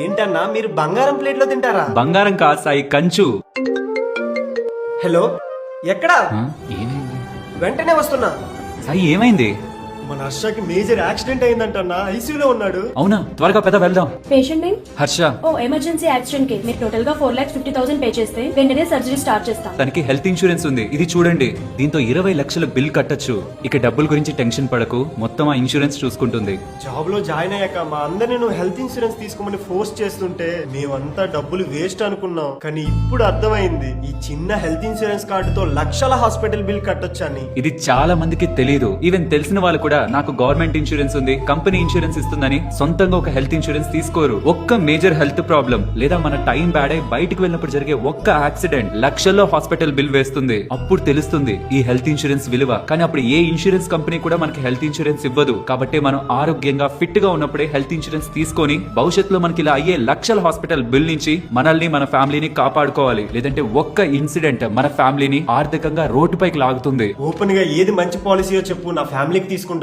ఏంటన్నా మీరు బంగారం ప్లేట్ లో తింటారా? బంగారం కాదు సాయి, కంచు. హలో, ఎక్కడా? ఏమైంది వెంటనే వస్తున్నా. సాయి ఏమైంది? మన హర్షకి మేజర్ యాక్సిడెంట్ అయిందంటన్నా, ఐసీయూలో ఉన్నాడు. అవునా, త్వరగా పెద్ద వెళ్దాం. Patient name Harsha. ఓ ఎమర్జెన్సీ యాక్సిడెంట్ కి మీరు టోటల్ గా 4,50,000 పే చేస్తే వెంటనే సర్జరీ స్టార్ట్ చేస్తాం. తనకి హెల్త్ ఇన్సూరెన్స్ ఉంది, ఇది చూడండి. దీంతో 20 లక్షల బిల్ కట్టొచ్చు. ఇక డబ్బుల గురించి టెన్షన్ పడకు, మొత్తం ఆ ఇన్సూరెన్స్ చూసుకుంటుంది. జాబ్ లో జాయిన్ అయ్యాక మా అందరిని నువ్వు హెల్త్ ఇన్సూరెన్స్ తీసుకోమని ఫోర్స్ చేస్తుంటే మేమంతా డబ్బులు వేస్ట్ అనుకున్నాం. కానీ ఇప్పుడు అర్థమైంది, ఈ చిన్న హెల్త్ ఇన్సూరెన్స్ కార్డుతో లక్షల హాస్పిటల్ బిల్ కట్టొచ్చని. ఇది చాలా మందికి తెలియదు. ఈవెన్ తెలిసిన వాళ్ళు కూడా నాకు గవర్నమెంట్ ఇన్సూరెన్స్ ఉంది, కంపెనీ ఇన్సూరెన్స్ ఇస్తుందని సొంతంగా ఒక హెల్త్ ఇన్సూరెన్స్ తీసుకోరు. ఒక్క మేజర్ హెల్త్ ప్రాబ్లం లేదా మన టైం బ్యాడ్ అయి బయటికి వెళ్ళినప్పుడు జరిగే ఒక్క యాక్సిడెంట్ లక్షల్లో హాస్పిటల్ బిల్ వేస్తుంది. అప్పుడు తెలుస్తుంది ఈ హెల్త్ ఇన్సూరెన్స్ విలువ. కానీ అప్పుడు ఏ ఇన్సూరెన్స్ కంపెనీ కూడా మనకి హెల్త్ ఇన్సూరెన్స్ ఇవ్వదు. కాబట్టి మనం ఆరోగ్యంగా ఫిట్ గా ఉన్నప్పుడే హెల్త్ ఇన్సూరెన్స్ తీసుకొని భవిష్యత్తులో మనకి ఇలా అయ్యే లక్షల హాస్పిటల్ బిల్ నుంచి మనల్ని మన ఫ్యామిలీని కాపాడుకోవాలి. లేదంటే ఒక్క ఇన్సిడెంట్ మన ఫ్యామిలీని ఆర్థికంగా రోడ్డుపైకి లాగుతుంది. ఓపెన్ గా ఏది మంచి పాలసీయో చెప్పు, నా ఫ్యామిలీకి తీసుకుంటాను.